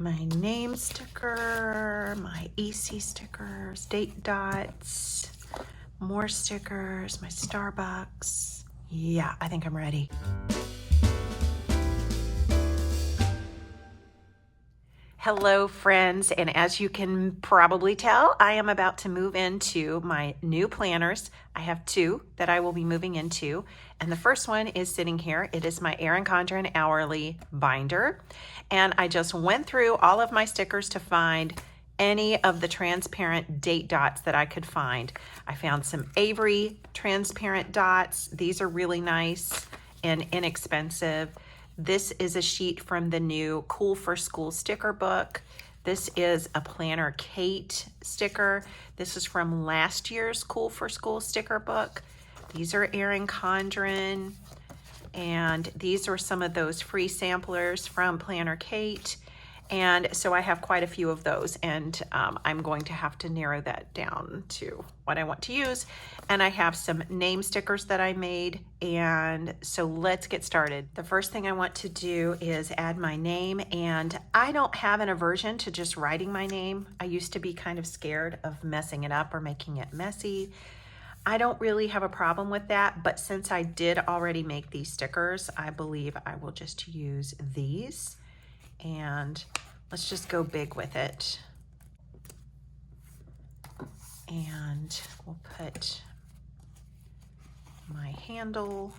my name sticker, my EC stickers, date dots, more stickers, my Starbucks. Yeah, I think I'm ready. Hello friends, and as you can probably tell, I am about to move into my new planners. I have two that I will be moving into, and the first one is sitting here. It is my Erin Condren hourly binder, and I just went through all of my stickers to find any of the transparent date dots that I could find. I found some Avery transparent dots. These are really nice and inexpensive. This is a sheet from the new Cool for School sticker book. This is a Planner Kate sticker. This is from last year's Cool for School sticker book. These are Erin Condren, and these are some of those free samplers from Planner Kate. And so I have quite a few of those, and I'm going to have to narrow that down to what I want to use. And I have some name stickers that I made, and so let's get started. The first thing I want to do is add my name, and I don't have an aversion to just writing my name. I used to be kind of scared of messing it up or making it messy. I don't really have a problem with that, but since I did already make these stickers, I believe I will just use these. And let's just go big with it. And we'll put my handle.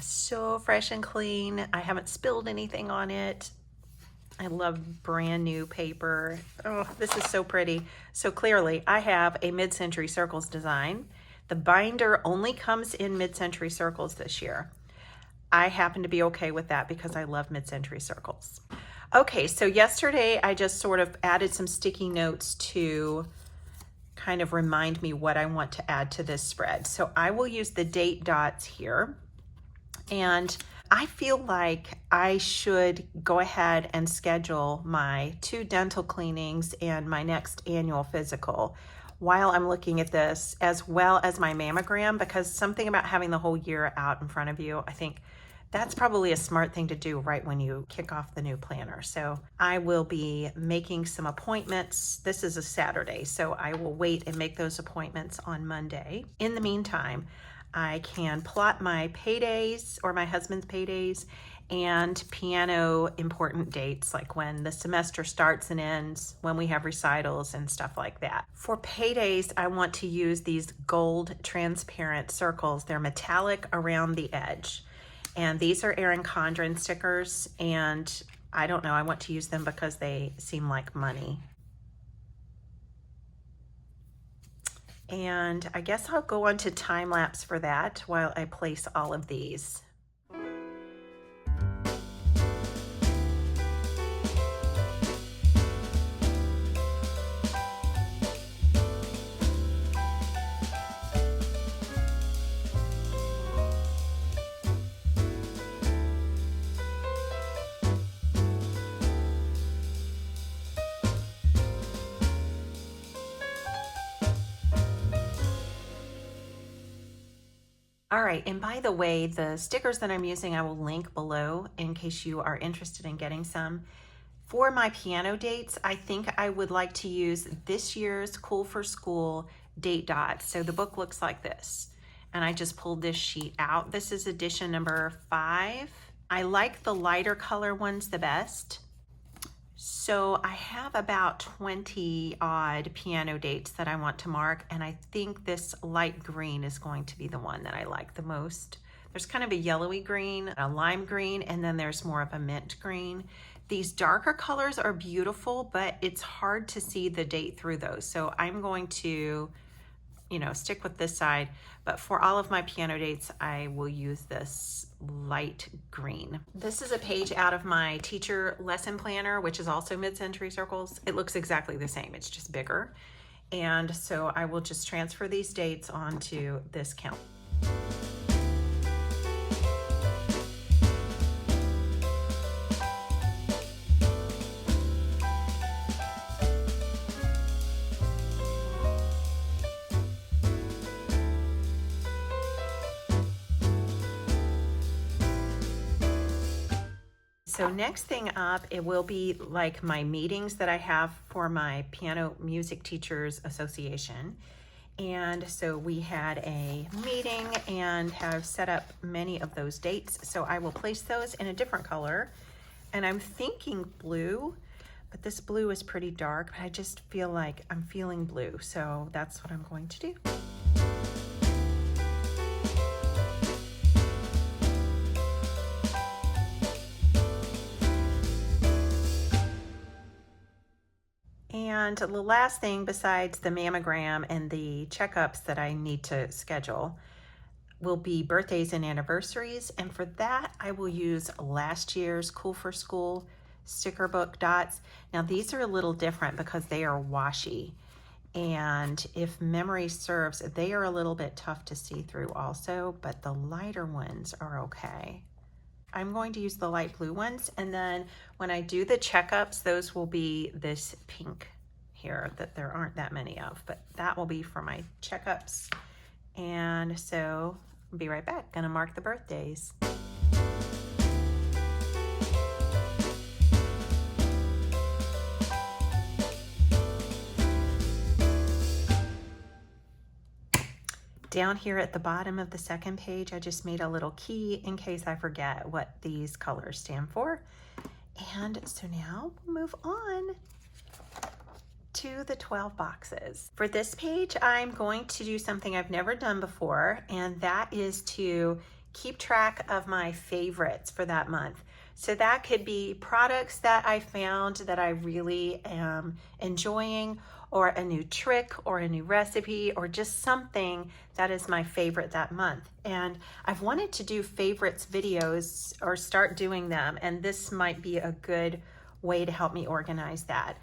So fresh and clean. I haven't spilled anything on it. I love brand new paper. Oh, this is so pretty. So clearly I have a mid-century circles design. The binder only comes in mid-century circles this year. I happen to be okay with that because I love mid-century circles. Okay, so yesterday I just sort of added some sticky notes to kind of remind me what I want to add to this spread. So I will use the date dots here, and I feel like I should go ahead and schedule my 2 dental cleanings and my next annual physical while I'm looking at this, as well as my mammogram, because something about having the whole year out in front of you, I think that's probably a smart thing to do right when you kick off the new planner. So I will be making some appointments. This is a Saturday, so I will wait and make those appointments on Monday. In the meantime, I can plot my paydays or my husband's paydays and piano important dates, like when the semester starts and ends, when we have recitals and stuff like that. For paydays, I want to use these gold transparent circles. They're metallic around the edge. And these are Erin Condren stickers, and I don't know, I want to use them because they seem like money. And I guess I'll go on to time lapse for that while I place all of these. All right, and by the way, the stickers that I'm using, I will link below in case you are interested in getting some. For my piano dates, I think I would like to use this year's Cool for School date dots. So the book looks like this, and I just pulled this sheet out. This is edition number 5. I like the lighter color ones the best. So I have about 20 odd piano dates that I want to mark, and I think this light green is going to be the one that I like the most. There's kind of a yellowy green, a lime green, and then there's more of a mint green. These darker colors are beautiful, but it's hard to see the date through those. So I'm going to, stick with this side, but for all of my piano dates, I will use this light green. This is a page out of my teacher lesson planner, which is also mid-century circles. It looks exactly the same, it's just bigger. And so I will just transfer these dates onto this count. so next thing up, it will be like my meetings that I have for my Piano Music Teachers Association. And so we had a meeting and have set up many of those dates. So I will place those in a different color. And I'm thinking blue, but this blue is pretty dark, but I just feel like I'm feeling blue. So that's what I'm going to do. And the last thing besides the mammogram and the checkups that I need to schedule will be birthdays and anniversaries. And for that, I will use last year's Cool for School sticker book dots. Now these are a little different because they are washi. And if memory serves, they are a little bit tough to see through also, but the lighter ones are okay. I'm going to use the light blue ones, and then when I do the checkups, those will be this pink here that there aren't that many of, but that will be for my checkups. And so I'll be right back. Gonna mark the birthdays. Down here at the bottom of the second page, I just made a little key in case I forget what these colors stand for. And so now we'll move on to the 12 boxes. For this page, I'm going to do something I've never done before, and that is to keep track of my favorites for that month. So that could be products that I found that I really am enjoying, or a new trick or a new recipe, or just something that is my favorite that month. And I've wanted to do favorites videos or start doing them, and this might be a good way to help me organize that.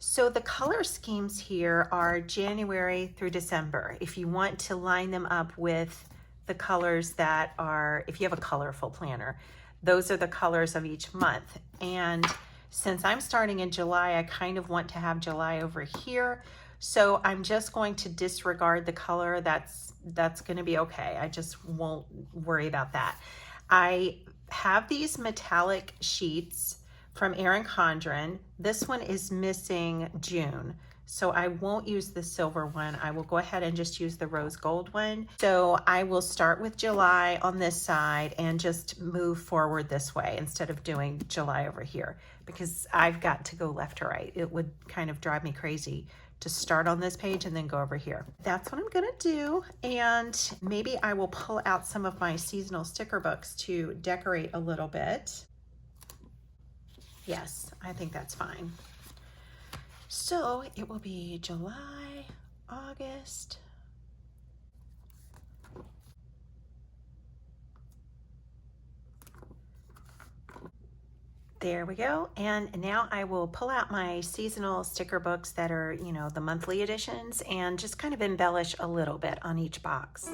So the color schemes here are January through December. If you want to line them up with the colors that are, if you have a colorful planner, those are the colors of each month. And since I'm starting in July, I kind of want to have July over here. So I'm just going to disregard the color. That's going to be okay. I just won't worry about that. I have these metallic sheets from Erin Condren. This one is missing June, so I won't use the silver one. I will go ahead and just use the rose gold one. So I will start with July on this side and just move forward this way instead of doing July over here, because I've got to go left to right. It would kind of drive me crazy to start on this page and then go over here. That's what I'm gonna do. And maybe I will pull out some of my seasonal sticker books to decorate a little bit. Yes, I think that's fine. So it will be July, August. There we go. And now I will pull out my seasonal sticker books that are, you know, the monthly editions, and just kind of embellish a little bit on each box.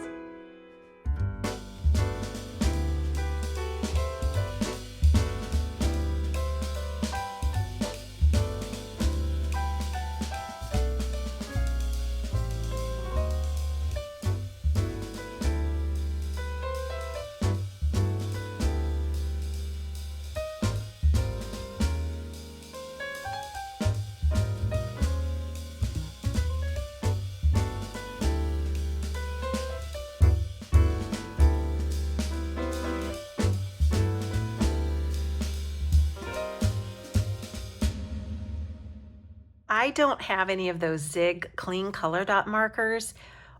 I don't have any of those Zig clean color dot markers,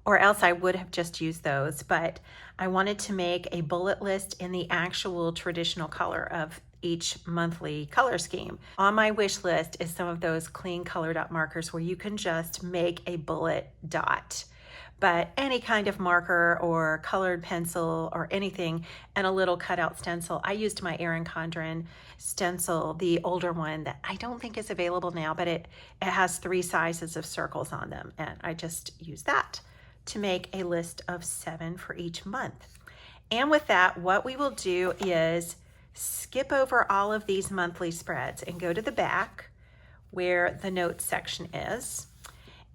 or else I would have just used those, but I wanted to make a bullet list in the actual traditional color of each monthly color scheme. On my wish list is some of those clean color dot markers where you can just make a bullet dot. But any kind of marker or colored pencil or anything, and a little cutout stencil. I used my Erin Condren stencil, the older one that I don't think is available now, but it has 3 sizes of circles on them, and I just used that to make a list of 7 for each month. And with that, what we will do is skip over all of these monthly spreads and go to the back where the notes section is.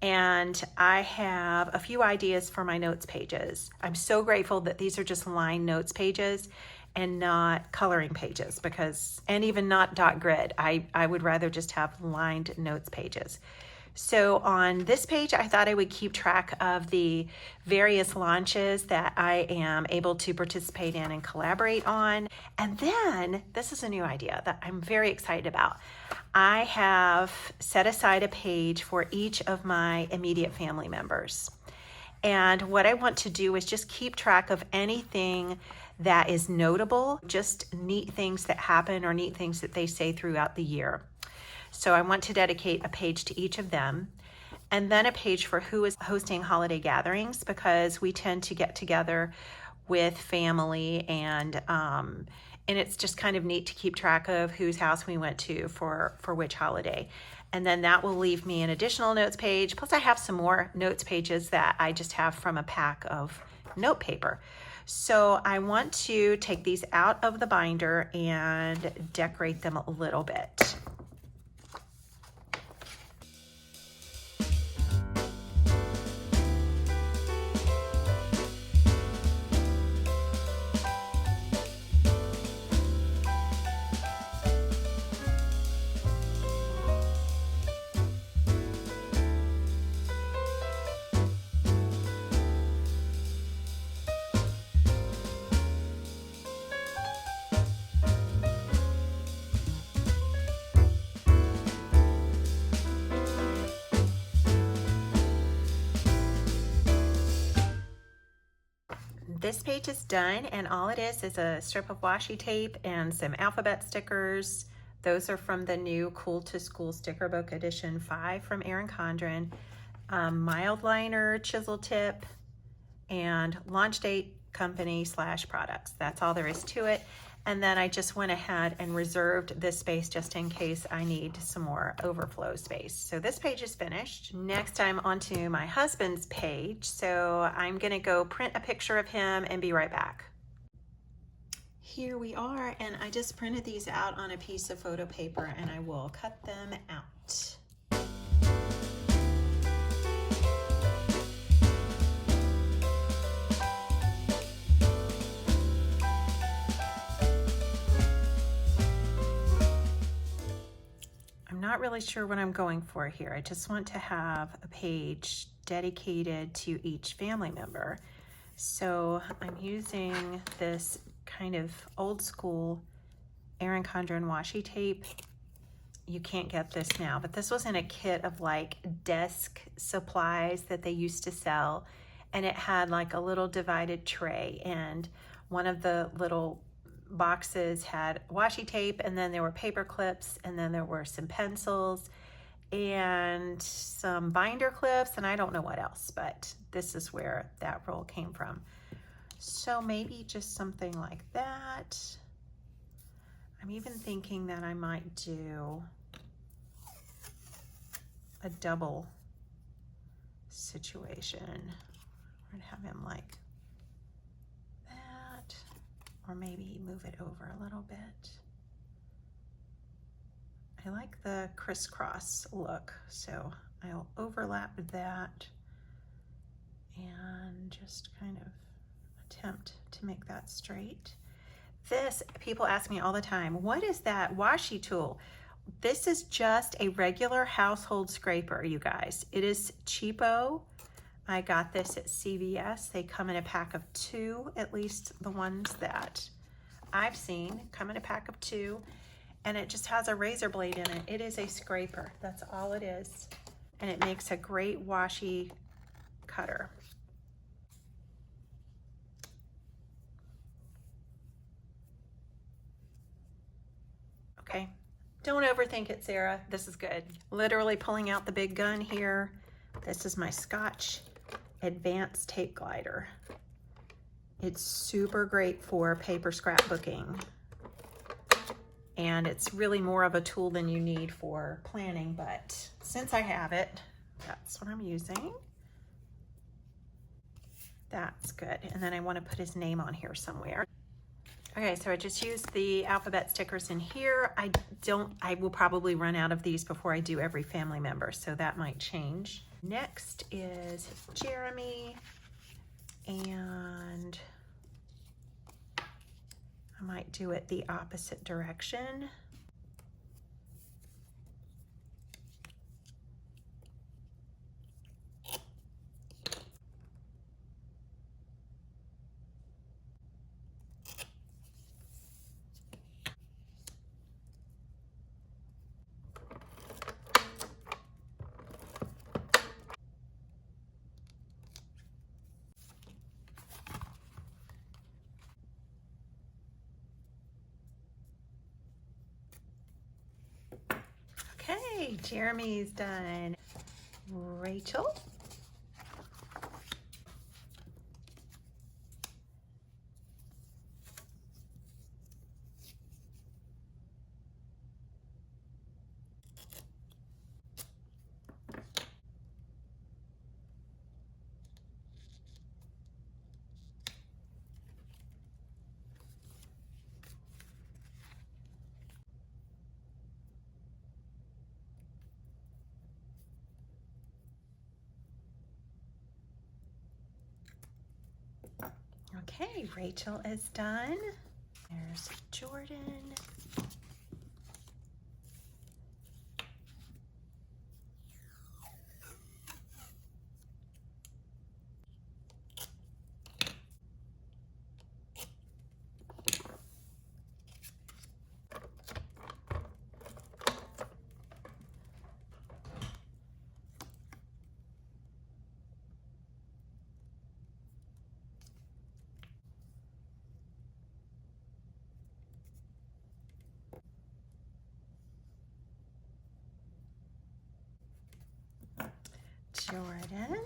And I have a few ideas for my notes pages. I'm so grateful that these are just line notes pages, and not coloring pages, because, and even not dot grid. I would rather just have lined notes pages. So on this page, I thought I would keep track of the various launches that I am able to participate in and collaborate on. And then, this is a new idea that I'm very excited about. I have set aside a page for each of my immediate family members. And what I want to do is just keep track of anything that is notable, just neat things that happen or neat things that they say throughout the year. So I want to dedicate a page to each of them, and then a page for who is hosting holiday gatherings, because we tend to get together with family, and it's just kind of neat to keep track of whose house we went to for which holiday. And then that will leave me an additional notes page. Plus I have some more notes pages that I just have from a pack of note paper. So I want to take these out of the binder and decorate them a little bit. This page is done, and all it is a strip of washi tape and some alphabet stickers. Those are from the new Cool to School sticker book edition 5 from Erin Condren. Mild liner, chisel tip, and launch date, company / products. That's all there is to it. And then I just went ahead and reserved this space just in case I need some more overflow space. So this page is finished. Next I'm onto my husband's page. So I'm gonna go print a picture of him and be right back. Here we are, and I just printed these out on a piece of photo paper, and I will cut them out. I'm not really sure what I'm going for here. I just want to have a page dedicated to each family member. So I'm using this kind of old school Erin Condren washi tape. You can't get this now, but this was in a kit of like desk supplies that they used to sell, and it had like a little divided tray, and one of the little boxes had washi tape, and then there were paper clips, and then there were some pencils and some binder clips, and I don't know what else, but this is where that roll came from. So maybe just something like that. I'm even thinking that I might do a double situation. I'd have him like that, or maybe move it over a little bit. I like the crisscross look, so I'll overlap that and just kind of attempt to make that straight. This, people ask me all the time, what is that washi tool? This is just a regular household scraper, you guys. It is cheapo. I got this at CVS. They come in a pack of 2, at least the ones that I've seen come in a pack of 2, and it just has a razor blade in it. It is a scraper, that's all it is. And it makes a great washi cutter. Okay, don't overthink it, Sarah. This is good. Literally pulling out the big gun here. This is my Scotch Advanced Tape Glider. It's super great for paper scrapbooking. And it's really more of a tool than you need for planning, but since I have it, that's what I'm using. That's good. And then I want to put his name on here somewhere. Okay, so I just used the alphabet stickers in here. I will probably run out of these before I do every family member, so that might change. Next is Jeremy, and I might do it the opposite direction. Okay, Jeremy's done. Rachel. Okay, Rachel is done. There's Jordan. Jordan.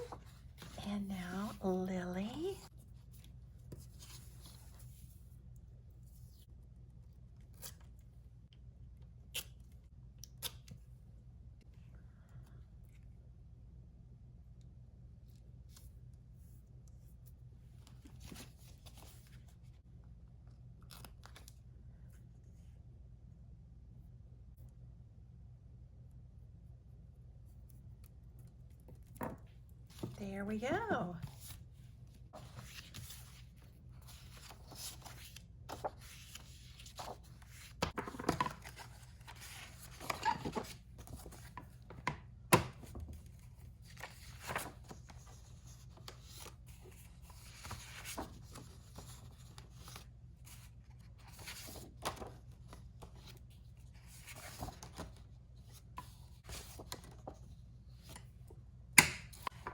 And now Lily. There we go.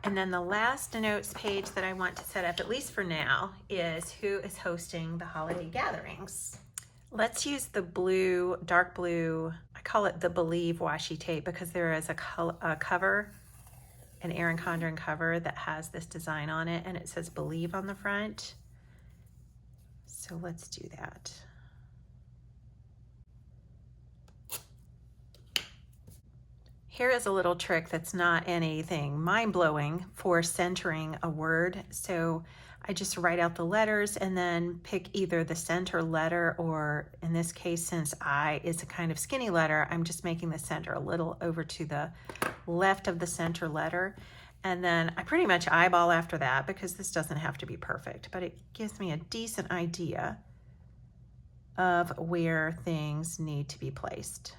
And then the last notes page that I want to set up, at least for now, is who is hosting the holiday gatherings. Let's use the blue, dark blue, I call it the Believe washi tape because there is a cover, an Erin Condren cover that has this design on it and it says Believe on the front. So let's do that. Here is a little trick that's not anything mind-blowing for centering a word. So I just write out the letters and then pick either the center letter, or in this case, since I is a kind of skinny letter, I'm just making the center a little over to the left of the center letter. And then I pretty much eyeball after that because this doesn't have to be perfect, but it gives me a decent idea of where things need to be placed.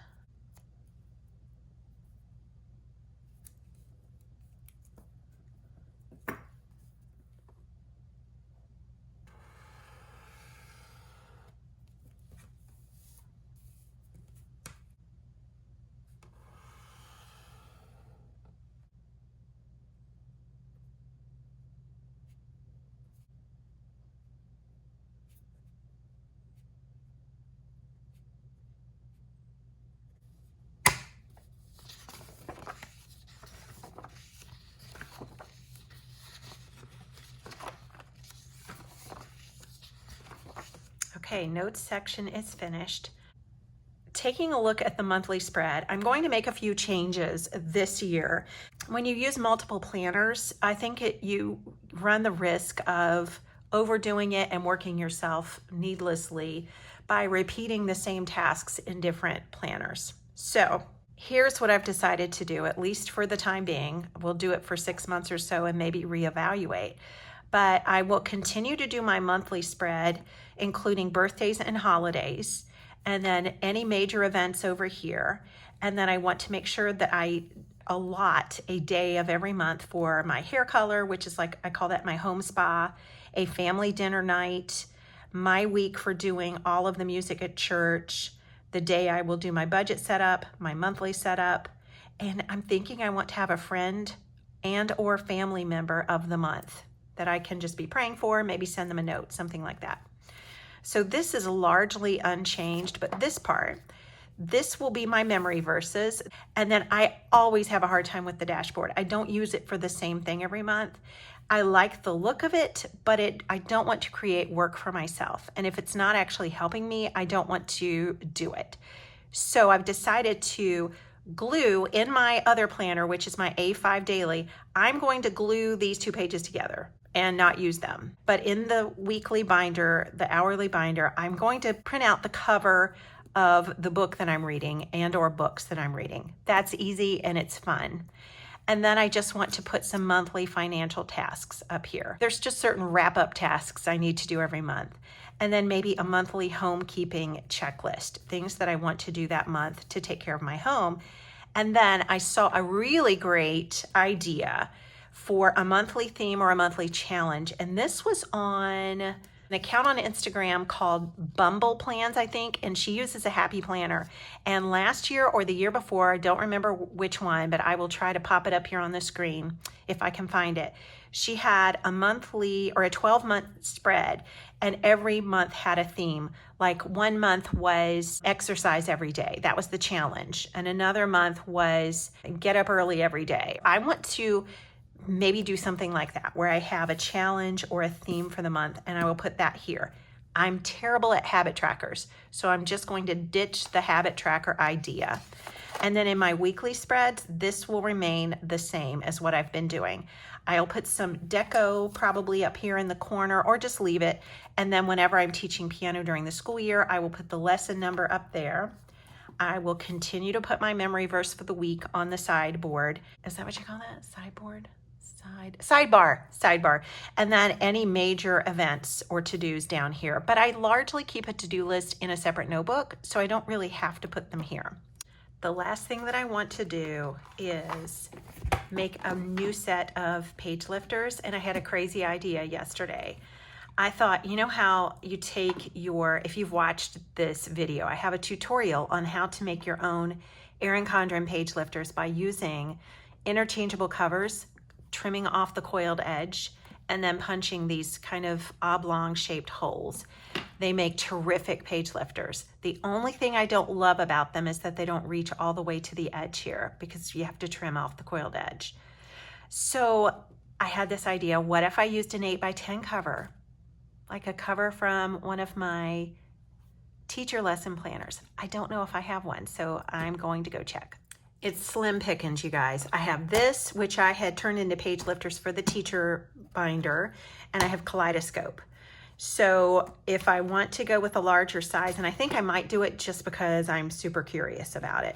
Okay, notes section is finished. Taking a look at the monthly spread, I'm going to make a few changes this year. When you use multiple planners, I think you run the risk of overdoing it and working yourself needlessly by repeating the same tasks in different planners. So here's what I've decided to do, at least for the time being. We'll do it for 6 months or so and maybe reevaluate. but I will continue to do my monthly spread, including birthdays and holidays, and then any major events over here. And then I want to make sure that I allot a day of every month for my hair color, which is like, I call that my home spa, a family dinner night, my week for doing all of the music at church, the day I will do my budget setup, my monthly setup, and I'm thinking I want to have a friend and or family member of the month that I can just be praying for, maybe send them a note, something like that. So this is largely unchanged, but this will be my memory verses. And then I always have a hard time with the dashboard. I don't use it for the same thing every month. I like the look of it, but I don't want to create work for myself. And if it's not actually helping me, I don't want to do it. So I've decided to glue in my other planner, which is my A5 daily, I'm going to glue these 2 pages together and not use them. But in the weekly binder, the hourly binder, I'm going to print out the cover of the book that I'm reading and or books that I'm reading. That's easy and it's fun. And then I just want to put some monthly financial tasks up here. There's just certain wrap-up tasks I need to do every month. And then maybe a monthly homekeeping checklist, things that I want to do that month to take care of my home. And then I saw a really great idea for a monthly theme or a monthly challenge. And this was on an account on Instagram called Bumble Plans, I think, and she uses a happy planner. And last year or the year before, I don't remember which one, but I will try to pop it up here on the screen if I can find it. She had a monthly or a 12-month spread, and every month had a theme. Like one month was exercise every day. That was the challenge. And another month was get up early every day. I want to maybe do something like that where I have a challenge or a theme for the month, and I will put that here. I'm terrible at habit trackers, so I'm just going to ditch the habit tracker idea. And then in my weekly spreads, this will remain the same as what I've been doing. I'll put some deco probably up here in the corner or just leave it. And then whenever I'm teaching piano during the school year, I will put the lesson number up there. I will continue to put my memory verse for the week on the sideboard. Is that what you call that? Sideboard? Sidebar. And then any major events or to-dos down here. But I largely keep a to-do list in a separate notebook, so I don't really have to put them here. The last thing that I want to do is make a new set of page lifters, and I had a crazy idea yesterday. I thought, you know how you take if you've watched this video, I have a tutorial on how to make your own Erin Condren page lifters by using interchangeable covers, trimming off the coiled edge, and then punching these kind of oblong shaped holes. They make terrific page lifters. The only thing I don't love about them is that they don't reach all the way to the edge here because you have to trim off the coiled edge. So I had this idea, what if I used an 8x10 cover? Like a cover from one of my teacher lesson planners. I don't know if I have one, so I'm going to go check. It's slim pickings, you guys. I have this, which I had turned into page lifters for the teacher binder, and I have Kaleidoscope. So if I want to go with a larger size, and I think I might do it just because I'm super curious about it,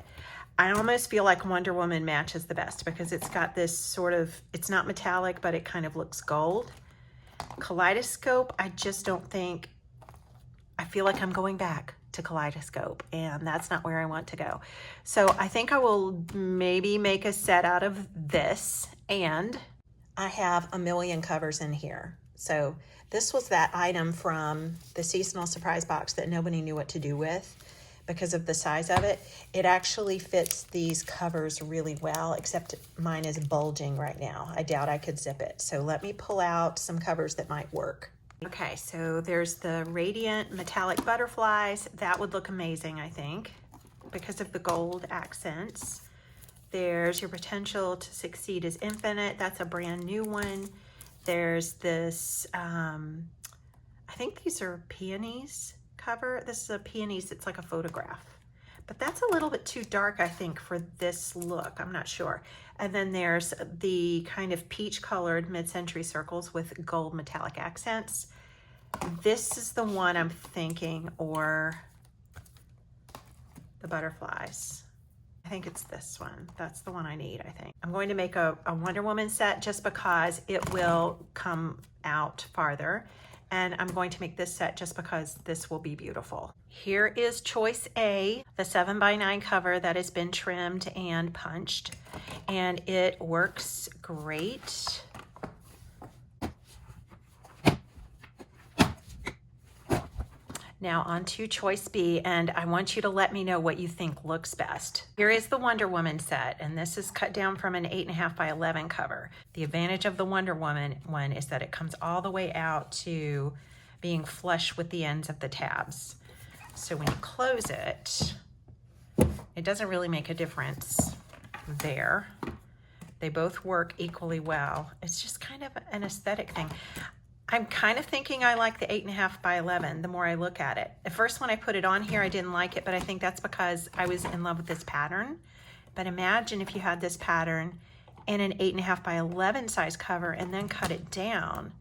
I almost feel like Wonder Woman matches the best because it's got this sort of, it's not metallic, but it kind of looks gold. Kaleidoscope, I just don't think, I feel like I'm going back to Kaleidoscope, and that's not where I want to go. So I think I will maybe make a set out of this, and I have a million covers in here. So this was that item from the seasonal surprise box that nobody knew what to do with because of the size of it. It actually fits these covers really well, except mine is bulging right now. I doubt I could zip it. So let me pull out some covers that might work. Okay, so there's the radiant metallic butterflies. That would look amazing, I think, because of the gold accents. There's Your Potential to Succeed is Infinite. That's a brand new one. There's this, I think these are peonies cover. This is a peonies, it's like a photograph. But that's a little bit too dark, I think, for this look. I'm not sure. And then there's the kind of peach-colored mid-century circles with gold metallic accents. This is the one I'm thinking, or the butterflies. I think it's this one. That's the one I need, I think. I'm going to make a Wonder Woman set just because it will come out farther. And I'm going to make this set just because this will be beautiful. Here is choice A, the 7x9 cover that has been trimmed and punched. And it works great. Now on to choice B, and I want you to let me know what you think looks best. Here is the Wonder Woman set, and this is cut down from an 8.5 by 11 cover. The advantage of the Wonder Woman one is that it comes all the way out to being flush with the ends of the tabs. So when you close it, it doesn't really make a difference there. They both work equally well. It's just kind of an aesthetic thing. I'm kind of thinking I like the 8.5 by 11 the more I look at it. At first when I put it on here, I didn't like it, but I think that's because I was in love with this pattern. But imagine if you had this pattern in an 8.5 by 11 size cover and then cut it down.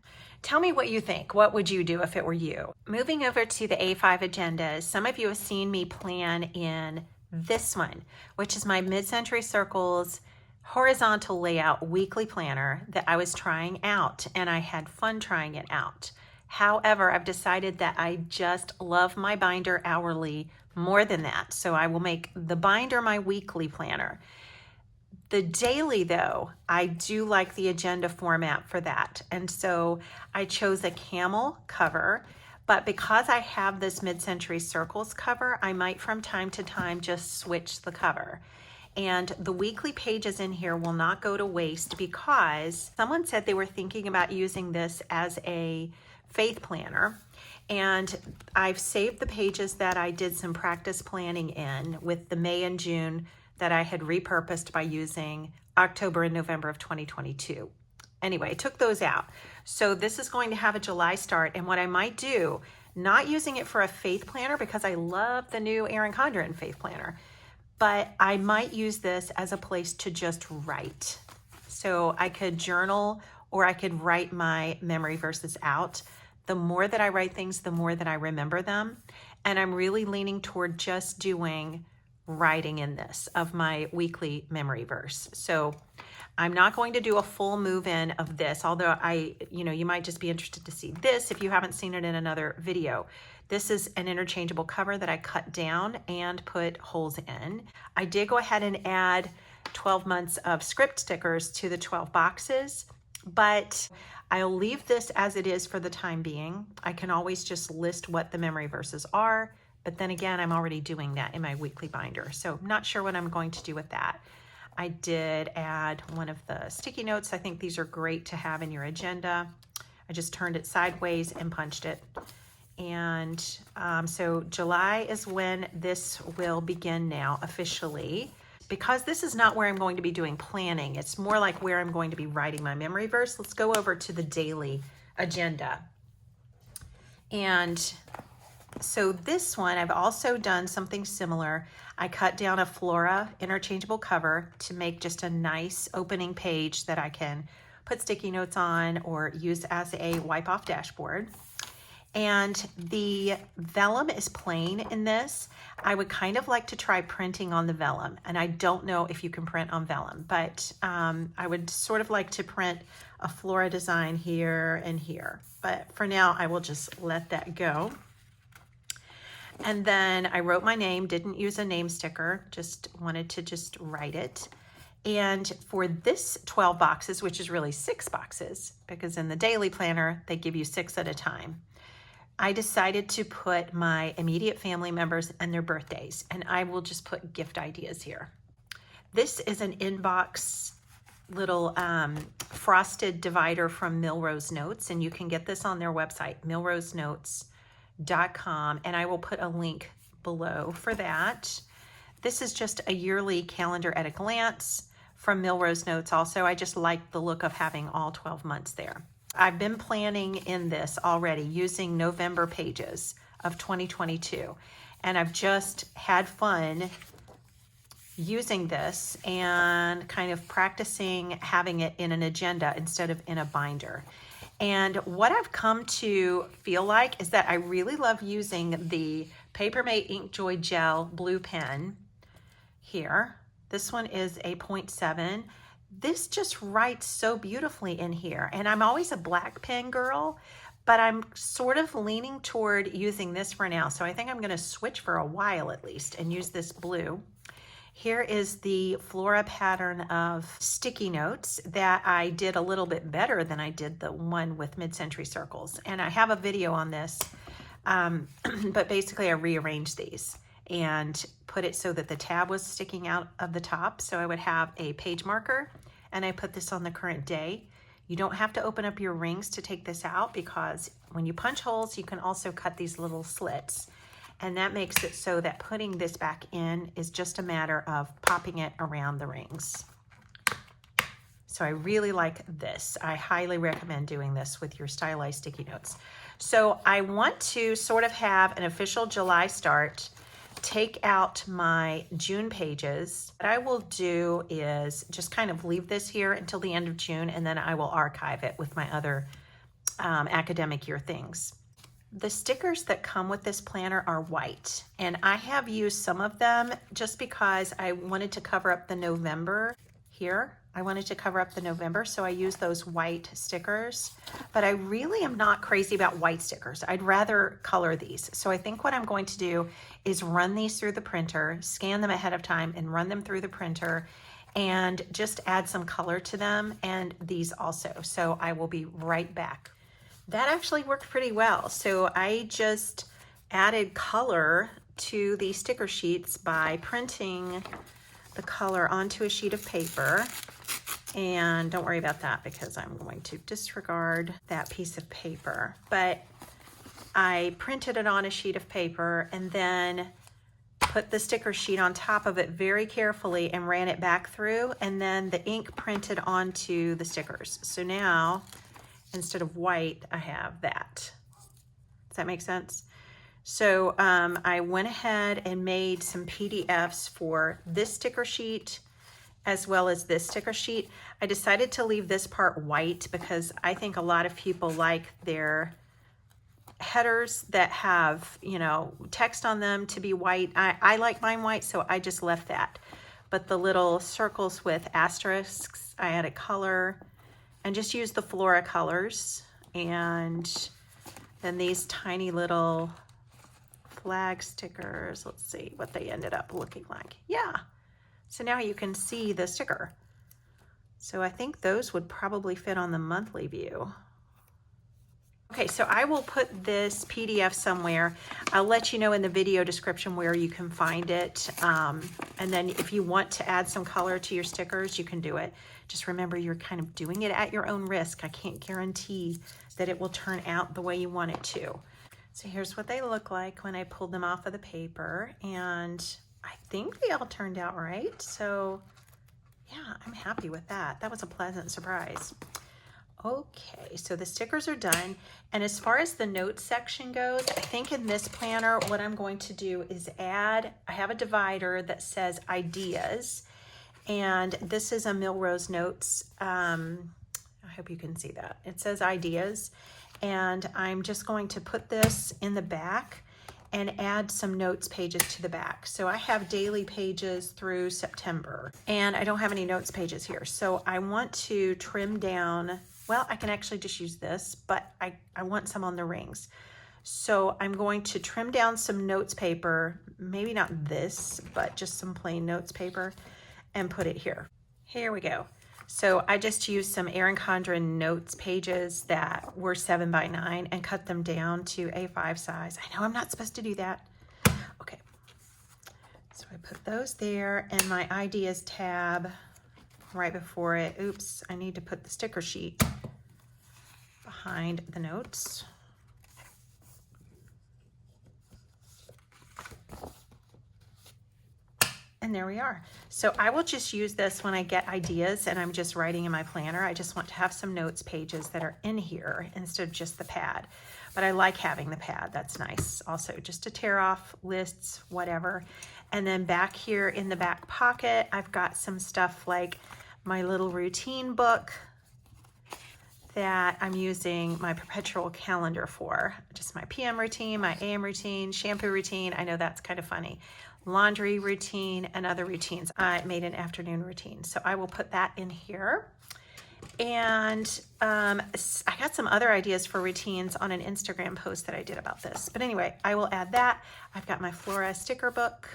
Tell me what you think. What would you do if it were you? Moving over to the A5 agendas, some of you have seen me plan in this one, which is my Mid-Century Circles horizontal layout weekly planner that I was trying out, and I had fun trying it out. However, I've decided that I just love my binder hourly more than that, so I will make the binder my weekly planner. The daily, though, I do like the agenda format for that, and so I chose a camel cover. But because I have this Mid-Century Circles cover, I might from time to time just switch the cover. And the weekly pages in here will not go to waste because someone said they were thinking about using this as a faith planner. And I've saved the pages that I did some practice planning in with the May and June that I had repurposed by using October and November of 2022. Anyway, I took those out. So this is going to have a July start. And what I might do, not using it for a faith planner because I love the new Erin Condren faith planner, but I might use this as a place to just write. So I could journal or I could write my memory verses out. The more that I write things, the more that I remember them. And I'm really leaning toward just doing writing in this of my weekly memory verse. So I'm not going to do a full move-in of this, although you might just be interested to see this if you haven't seen it in another video. This is an interchangeable cover that I cut down and put holes in. I did go ahead and add 12 months of script stickers to the 12 boxes, but I'll leave this as it is for the time being. I can always just list what the memory verses are, but then again, I'm already doing that in my weekly binder, so I'm not sure what I'm going to do with that. I did add one of the sticky notes. I think these are great to have in your agenda. I just turned it sideways and punched it. And so July is when this will begin now officially. Because this is not where I'm going to be doing planning, it's more like where I'm going to be writing my memory verse. Let's go over to the daily agenda. And so this one, I've also done something similar. I cut down a Flora interchangeable cover to make just a nice opening page that I can put sticky notes on or use as a wipe off dashboard. And the vellum is plain in this. I would kind of like to try printing on the vellum, and I don't know if you can print on vellum, but I would sort of like to print a Flora design here and here. But for now, I will just let that go. And then I wrote my name, didn't use a name sticker, just wanted to just write it. And for this 12 boxes, which is really 6 boxes, because in the daily planner, they give you 6 at a time, I decided to put my immediate family members and their birthdays, and I will just put gift ideas here. This is an inbox little frosted divider from Millrose Notes, and you can get this on their website, millrosenotes.com, and I will put a link below for that. This is just a yearly calendar at a glance from Millrose Notes also. I just like the look of having all 12 months there. I've been planning in this already using November pages of 2022, and I've just had fun using this and kind of practicing having it in an agenda instead of in a binder. And what I've come to feel like is that I really love using the Papermate Ink Joy Gel blue pen here. This one is a 0.7. This just writes so beautifully in here. And I'm always a black pen girl, but I'm sort of leaning toward using this for now. So I think I'm gonna switch for a while at least and use this blue. Here is the Flora pattern of sticky notes that I did a little bit better than I did the one with mid-century circles. And I have a video on this, but basically I rearranged these and put it so that the tab was sticking out of the top. So I would have a page marker, and I put this on the current day. You don't have to open up your rings to take this out, because when you punch holes, you can also cut these little slits. And that makes it so that putting this back in is just a matter of popping it around the rings. So I really like this. I highly recommend doing this with your stylized sticky notes. So I want to sort of have an official July start, take out my June pages. What I will do is just kind of leave this here until the end of June, and then I will archive it with my other academic year things. The stickers that come with this planner are white, and I have used some of them just because I wanted to cover up the November here. I wanted to cover up the November, so I use those white stickers, but I really am not crazy about white stickers. I'd rather color these. So I think what I'm going to do is run these through the printer, scan them ahead of time and run them through the printer, and just add some color to them, and these also. So I will be right back. That actually worked pretty well. So I just added color to the sticker sheets by printing the color onto a sheet of paper. And don't worry about that because I'm going to disregard that piece of paper. But I printed it on a sheet of paper and then put the sticker sheet on top of it very carefully and ran it back through, and then the ink printed onto the stickers. So now, instead of white, I have that. Does that make sense? So I went ahead and made some PDFs for this sticker sheet as well as this sticker sheet. I decided to leave this part white because I think a lot of people like their headers that have, you know, text on them to be white. I like mine white, so I just left that. But the little circles with asterisks, I added color and just used the Flora colors. And then these tiny little flag stickers, let's see what they ended up looking like. Yeah, so now you can see the sticker. So I think those would probably fit on the monthly view. Okay, so I will put this PDF somewhere. I'll let you know in the video description where you can find it. And then if you want to add some color to your stickers, you can do it. Just remember, you're kind of doing it at your own risk. I can't guarantee that it will turn out the way you want it to. So here's what they look like when I pulled them off of the paper. And I think they all turned out right. So yeah, I'm happy with that. That was a pleasant surprise. Okay, so the stickers are done. And as far as the notes section goes, I think in this planner, what I'm going to do is add, I have a divider that says ideas. And this is a Millrose Notes. I hope you can see that. It says ideas. And I'm just going to put this in the back and add some notes pages to the back. So I have daily pages through September, and I don't have any notes pages here. So I want to trim down, well, I can actually just use this, but I want some on the rings. So I'm going to trim down some notes paper, maybe not this, but just some plain notes paper, and put it here. Here we go. So I just used some Erin Condren notes pages that were 7x9 and cut them down to A5 size. I know I'm not supposed to do that. Okay, so I put those there, and my ideas tab right before it. Oops, I need to put the sticker sheet behind the notes. And there we are. So I will just use this when I get ideas and I'm just writing in my planner. I just want to have some notes pages that are in here instead of just the pad. But I like having the pad. That's nice. Also, just to tear off lists, whatever. And then back here in the back pocket, I've got some stuff like my little routine book that I'm using my perpetual calendar for. Just my PM routine, my AM routine, shampoo routine. I know that's kind of funny. Laundry routine and other routines. I made an afternoon routine, so I will put that in here. And I got some other ideas for routines on an Instagram post that I did about this. But anyway, I will add that. I've got my Flora sticker book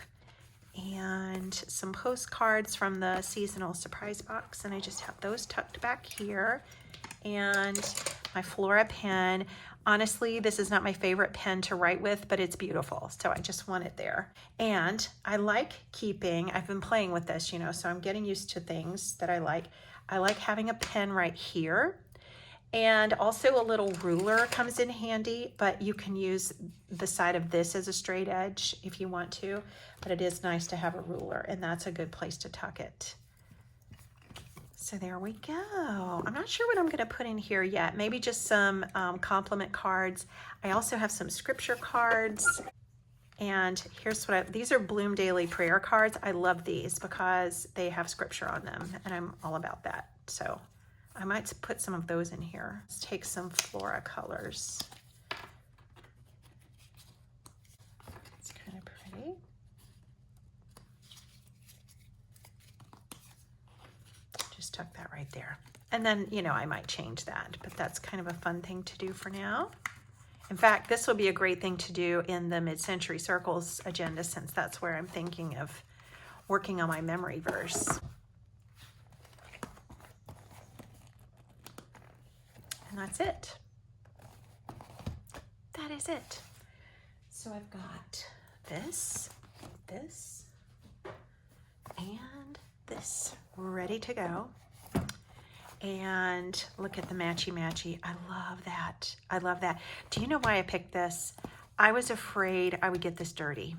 and some postcards from the seasonal surprise box, and I just have those tucked back here. And my Flora pen. Honestly, this is not my favorite pen to write with, but it's beautiful, so I just want it there. And I like keeping, I've been playing with this, you know, so I'm getting used to things that I like. I like having a pen right here, and also a little ruler comes in handy, but you can use the side of this as a straight edge if you want to, but it is nice to have a ruler, and that's a good place to tuck it. So there we go. I'm not sure what I'm going to put in here yet. Maybe just some compliment cards. I also have some scripture cards. And here's what these are Bloom Daily Prayer cards. I love these because they have scripture on them, and I'm all about that. So I might put some of those in here. Let's take some Flora colors. It's kind of pretty. Just tuck that right there. And then, you know, I might change that, but that's kind of a fun thing to do for now. In fact, this will be a great thing to do in the Mid-Century Circles agenda, since that's where I'm thinking of working on my memory verse. And that's it. That is it. So I've got this, and this ready to go. And look at the matchy-matchy. I love that. I love that. Do you know why I picked this? I was afraid I would get this dirty.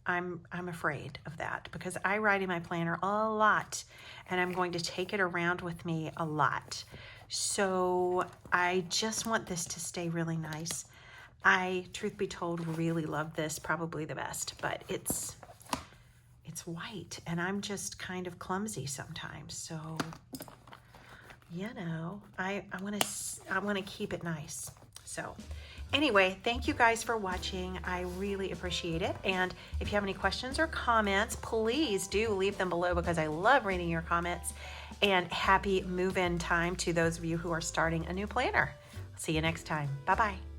I'm afraid of that because I write in my planner a lot, and I'm going to take it around with me a lot. So I just want this to stay really nice. I, truth be told, really love this probably the best, but it's white, and I'm just kind of clumsy sometimes. So, you know, I want to keep it nice. So anyway, thank you guys for watching. I really appreciate it. And if you have any questions or comments, please do leave them below because I love reading your comments. And happy move-in time to those of you who are starting a new planner. See you next time. Bye-bye.